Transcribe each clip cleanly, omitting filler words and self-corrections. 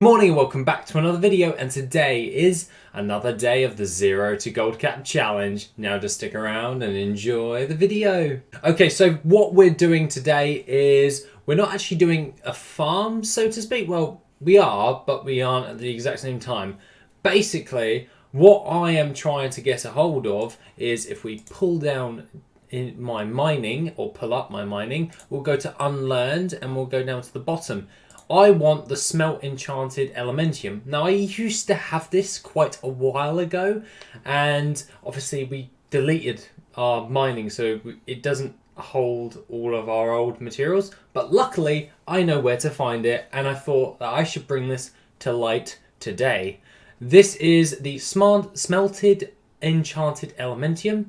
Morning and welcome back to another video, and today is another day of the 0 to Gold Cap Challenge. Now just stick around and enjoy the video. Okay, so what we're doing today is we're not actually doing a farm, so to speak. Well, we are, but we aren't at the exact same time. Basically, what I am trying to get a hold of is if we pull down in my mining, or pull up my mining, we'll go to unlearned and we'll go down to the bottom. I want the smelt enchanted elementium. Now, I used to have this quite a while ago, and obviously we deleted our mining, so it doesn't hold all of our old materials. But luckily, I know where to find it, and I thought that I should bring this to light today. This is the smelted enchanted elementium,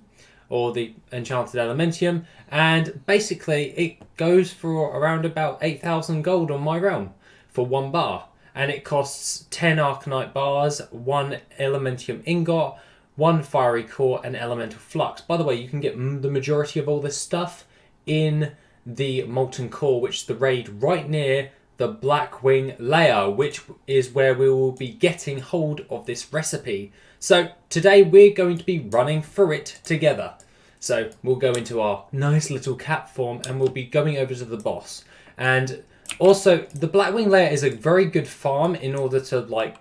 or the enchanted elementium, and basically it goes for around about 8,000 gold on my realm for one bar, and it costs 10 arcanite bars, 1 elementium ingot, 1 fiery core, and elemental flux. By the way, you can get the majority of all this stuff in the molten core, which is the raid right near the Blackwing layer, which is where we will be getting hold of this recipe. So today we're going to be running through it together. So we'll go into our nice little cap form and we'll be going over to the boss. And also the Blackwing layer is a very good farm in order to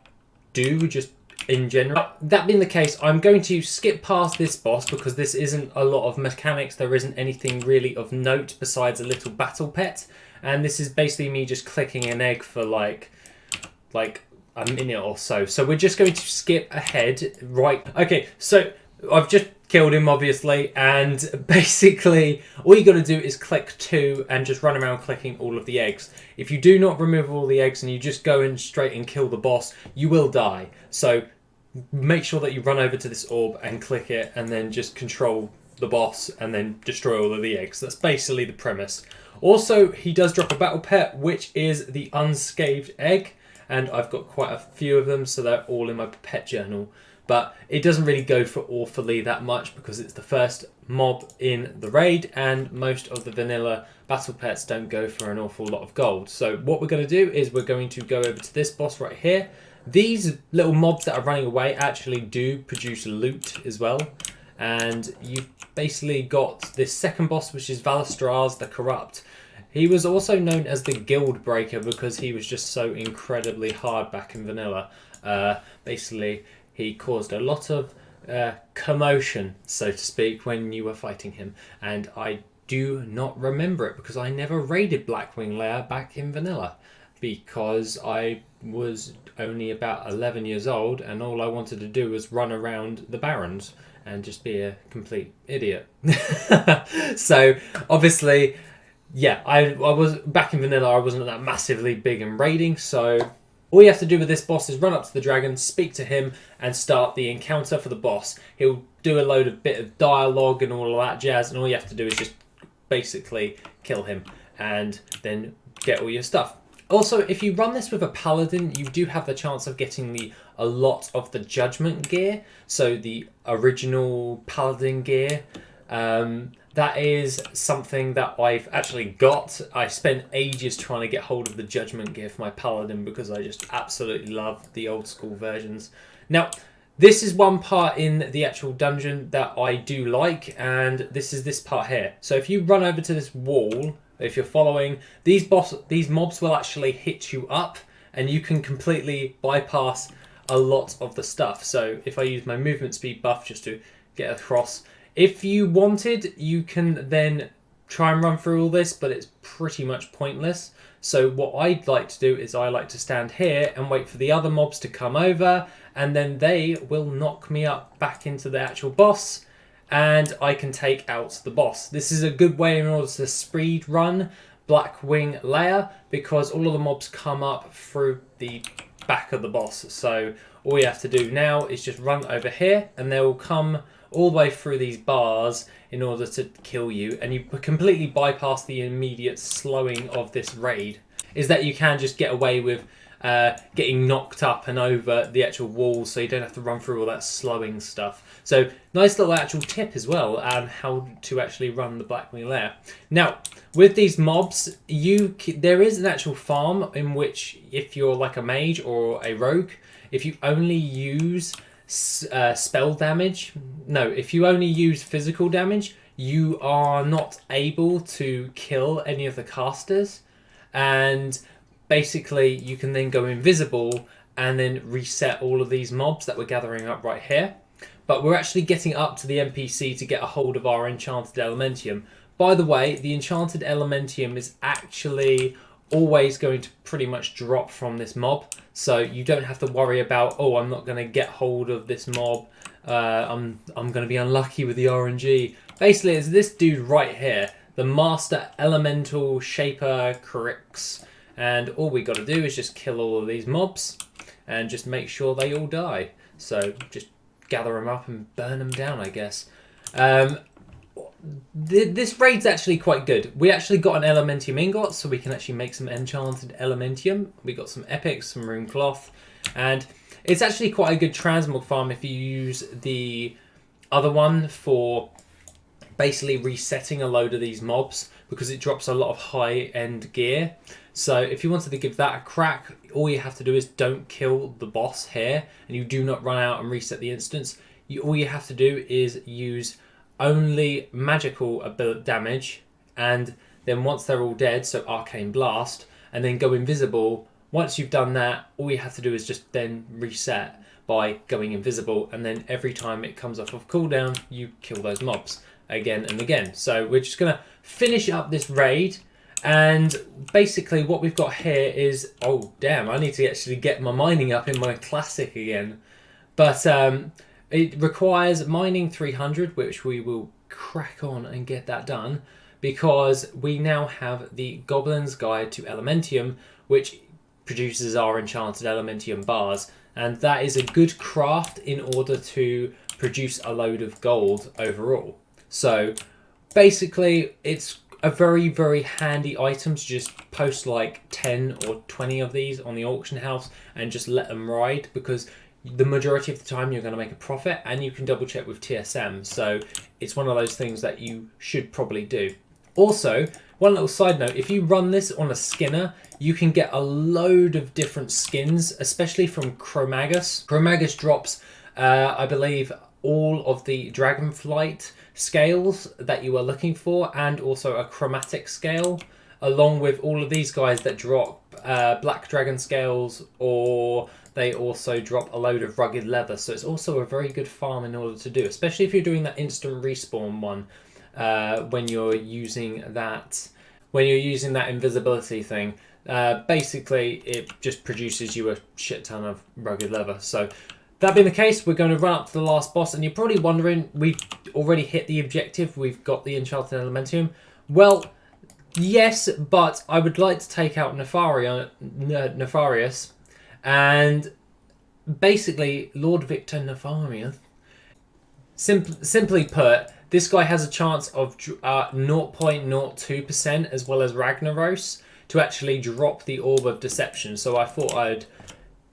do just in general. That being the case, I'm going to skip past this boss because this isn't a lot of mechanics. There isn't anything really of note besides a little battle pet. And this is basically me just clicking an egg for like a minute or so. So we're just going to skip ahead. Right. Okay, so I've just killed him, obviously, and basically all you got to do is click 2 and just run around clicking all of the eggs. If you do not remove all the eggs and you just go in straight and kill the boss, you will die. So make sure that you run over to this orb and click it, and then just control the boss and then destroy all of the eggs. That's basically the premise. Also, he does drop a battle pet, which is the unscathed egg, and I've got quite a few of them, so they're all in my pet journal. But it doesn't really go for awfully that much because it's the first mob in the raid, and most of the vanilla battle pets don't go for an awful lot of gold. So what we're going to do is we're going to go over to this boss right here. These little mobs that are running away actually do produce loot as well. And you've basically got this second boss, which is Valastraz the Corrupt. He was also known as the Guild Breaker because he was just so incredibly hard back in vanilla. Basically, he caused a lot of commotion, so to speak, when you were fighting him. And I do not remember it because I never raided Blackwing Lair back in vanilla, because I was only about 11 years old and all I wanted to do was run around the Barrens and just be a complete idiot. So obviously, yeah, I was back in vanilla. I wasn't that massively big in raiding, so all you have to do with this boss is run up to the dragon, speak to him, and start the encounter for the boss. He'll do a load of bit of dialogue and all of that jazz, and all you have to do is just basically kill him and then get all your stuff. Also, if you run this with a paladin, you do have the chance of getting a lot of the judgment gear. So the original paladin gear. That is something that I've actually got. I spent ages trying to get hold of the judgment gear for my paladin because I just absolutely love the old school versions. Now, this is one part in the actual dungeon that I do like, and this is this part here. So if you run over to this wall, if you're following, these mobs will actually hit you up, and you can completely bypass a lot of the stuff. So if I use my movement speed buff just to get across, if you wanted, you can then try and run through all this, but it's pretty much pointless. So what I'd like to do is I like to stand here and wait for the other mobs to come over, and then they will knock me up back into the actual boss, and I can take out the boss. This is a good way in order to speed run Blackwing Lair because all of the mobs come up through the back of the boss. So all you have to do now is just run over here, and they will come all the way through these bars in order to kill you, and you completely bypass the immediate slowing of this raid. Is that you can just get away with getting knocked up and over the actual walls, so you don't have to run through all that slowing stuff. So nice little actual tip as well on how to actually run the Blackwing lair. Now, with these mobs, there is an actual farm in which, if you're like a mage or a rogue, if you only use spell damage, no, if you only use physical damage, you are not able to kill any of the casters, and basically you can then go invisible and then reset all of these mobs that we're gathering up right here. But we're actually getting up to the NPC to get a hold of our enchanted elementium. By the way, the enchanted elementium is actually always going to pretty much drop from this mob, so you don't have to worry about, oh, I'm not going to get hold of this mob, I'm going to be unlucky with the RNG. Basically, it's this dude right here, the Master Elemental Shaper Crix, and all we got to do is just kill all of these mobs and just make sure they all die. So just gather them up and burn them down, I guess. This raid's actually quite good. We actually got an Elementium ingot, so we can actually make some enchanted Elementium. We got some epics, some rune cloth, and it's actually quite a good transmog farm if you use the other one for basically resetting a load of these mobs, because it drops a lot of high-end gear. So if you wanted to give that a crack, all you have to do is don't kill the boss here, and you do not run out and reset the instance. All you have to do is use only magical damage, and then once they're all dead, so Arcane Blast, and then go invisible. Once you've done that, all you have to do is just then reset by going invisible, and then every time it comes off of cooldown, you kill those mobs again and again. So we're just going to finish up this raid, and basically what we've got here is, oh damn, I need to actually get my mining up in my classic again. But it requires mining 300, which we will crack on and get that done, because we now have the Goblin's Guide to Elementium, which produces our enchanted Elementium bars, and that is a good craft in order to produce a load of gold overall. So basically it's a very, very handy item to just post like 10 or 20 of these on the auction house and just let them ride, because the majority of the time you're going to make a profit, and you can double check with TSM. So it's one of those things that you should probably do. Also, one little side note, if you run this on a skinner, you can get a load of different skins, especially from Chromagus. Chromagus drops, I believe, all of the Dragonflight scales that you are looking for, and also a chromatic scale, along with all of these guys that drop black dragon scales, or they also drop a load of rugged leather. So it's also a very good farm in order to do, especially if you're doing that instant respawn one, when you're using that invisibility thing. Basically it just produces you a shit ton of rugged leather. So that being the case, we're going to run up to the last boss, and you're probably wondering, we've already hit the objective, we've got the enchanted elementium. Well, yes, but I would like to take out Nefarious, and basically Lord Victor Nefarious. Simply put, this guy has a chance of 0.02% as well as Ragnaros to actually drop the Orb of Deception, so I thought I'd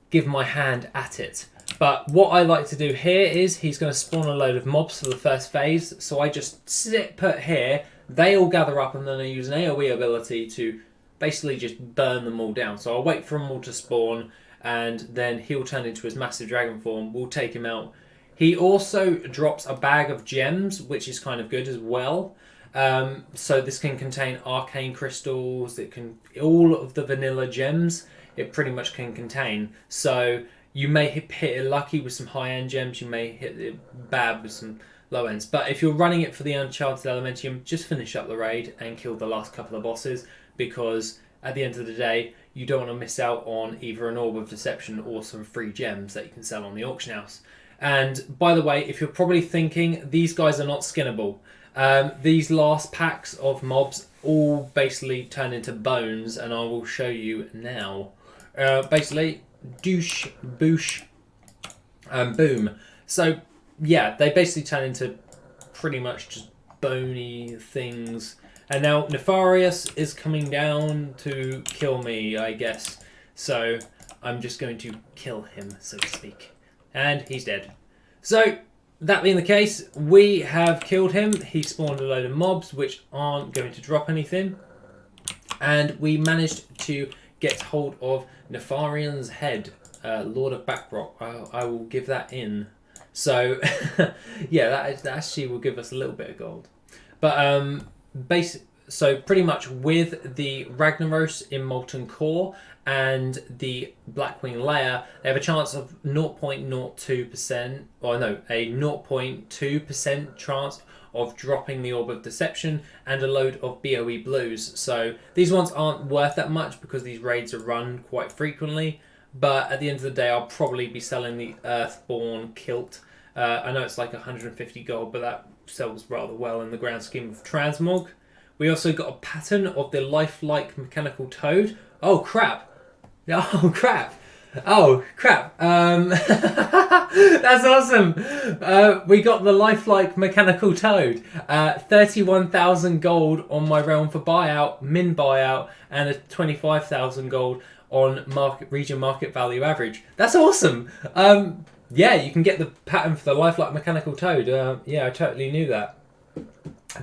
give my hand at it. But what I like to do here is, he's going to spawn a load of mobs for the first phase, so I just sit put here, they all gather up, and then I use an AoE ability to basically just burn them all down. So I'll wait for them all to spawn, and then he'll turn into his massive dragon form, we'll take him out. He also drops a bag of gems, which is kind of good as well. So this can contain arcane crystals, it can, all of the vanilla gems it pretty much can contain. So you may hit it lucky with some high-end gems, you may hit it bad with some low ends. But if you're running it for the Enchanted Elementium, just finish up the raid and kill the last couple of bosses, because at the end of the day, you don't want to miss out on either an Orb of Deception or some free gems that you can sell on the auction house. And by the way, if you're probably thinking, these guys are not skinnable. These last packs of mobs all basically turn into bones, and I will show you now. Basically, douche, boosh, and boom. So yeah, they basically turn into pretty much just bony things. And now Nefarious is coming down to kill me, I guess. So I'm just going to kill him, so to speak. And he's dead. So, that being the case, we have killed him. He spawned a load of mobs, which aren't going to drop anything. And we managed to get hold of Nefarian's head, Lord of Backrock. I will give that in. So, yeah, that actually will give us a little bit of gold. But, so pretty much with the Ragnaros in Molten Core and the Blackwing layer, they have a chance of 0.02%, or no, a 0.2% chance of dropping the Orb of Deception and a load of BOE blues. So these ones aren't worth that much because these raids are run quite frequently, but at the end of the day I'll probably be selling the Earthborn Kilt. I know it's like 150 gold, but that sells rather well in the grand scheme of Transmog. We also got a pattern of the lifelike mechanical toad. Oh crap! Oh crap! Oh crap! That's awesome. We got the lifelike mechanical toad. 31,000 gold on my realm for buyout, min buyout, and a 25,000 gold on region market value average. That's awesome. Yeah, you can get the pattern for the lifelike mechanical toad. Yeah, I totally knew that.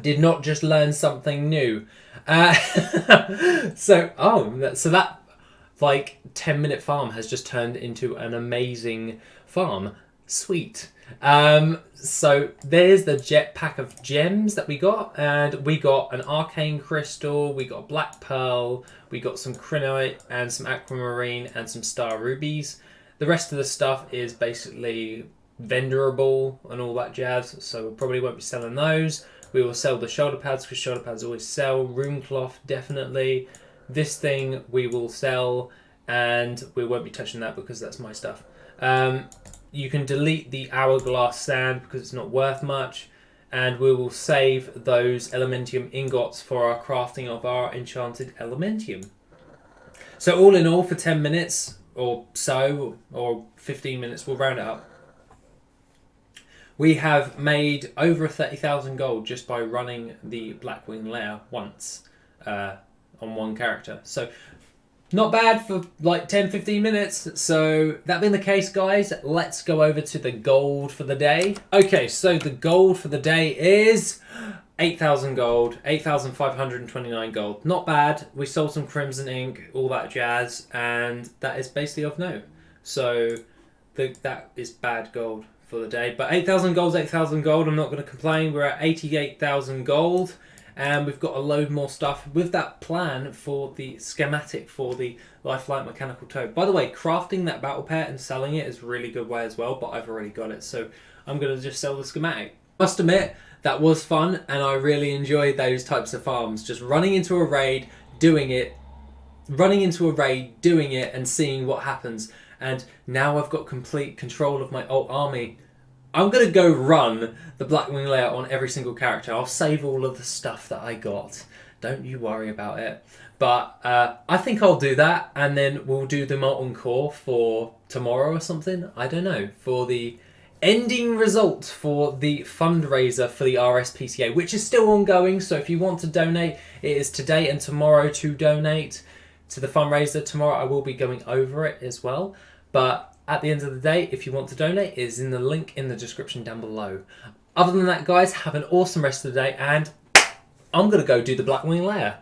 Did not just learn something new. So that like 10-minute farm has just turned into an amazing farm. Sweet. So there's the jetpack of gems that we got, and we got an arcane crystal, we got black pearl, we got some crinite and some aquamarine and some star rubies. The rest of the stuff is basically vendorable and all that jazz, so we probably won't be selling those. We will sell the shoulder pads because shoulder pads always sell. Rune cloth, definitely. This thing we will sell, and we won't be touching that because that's my stuff. You can delete the hourglass sand because it's not worth much, and we will save those elementium ingots for our crafting of our enchanted elementium. So all in all, for 10 minutes or so, or 15 minutes, we'll round it up, we have made over 30,000 gold just by running the Blackwing layer once on one character. So not bad for like 10-15 minutes. So that being the case, guys, let's go over to the gold for the day. Okay, so the gold for the day is 8,000 gold, 8,529 gold. Not bad. We sold some crimson ink, all that jazz, and that is basically of note. So that is bad gold for the day, but 8,000 gold is 8,000 gold. I'm not going to complain. We're at 88,000 gold, and we've got a load more stuff with that plan for the schematic for the lifelike mechanical toad. By the way, crafting that battle pet and selling it is a really good way as well, but I've already got it, so I'm going to just sell the schematic. Must admit, that was fun, and I really enjoyed those types of farms. Just running into a raid, doing it, and seeing what happens. And now I've got complete control of my alt army. I'm going to go run the Blackwing layer on every single character. I'll save all of the stuff that I got. Don't you worry about it. But I think I'll do that, and then we'll do the Molten Core for tomorrow or something. I don't know. For the ending result for the fundraiser for the RSPCA, which is still ongoing. So if you want to donate, it is today and tomorrow to donate to the fundraiser. Tomorrow I will be going over it as well. But at the end of the day, if you want to donate, it is in the link in the description down below. Other than that, guys, have an awesome rest of the day, and I'm going to go do the Blackwing layer.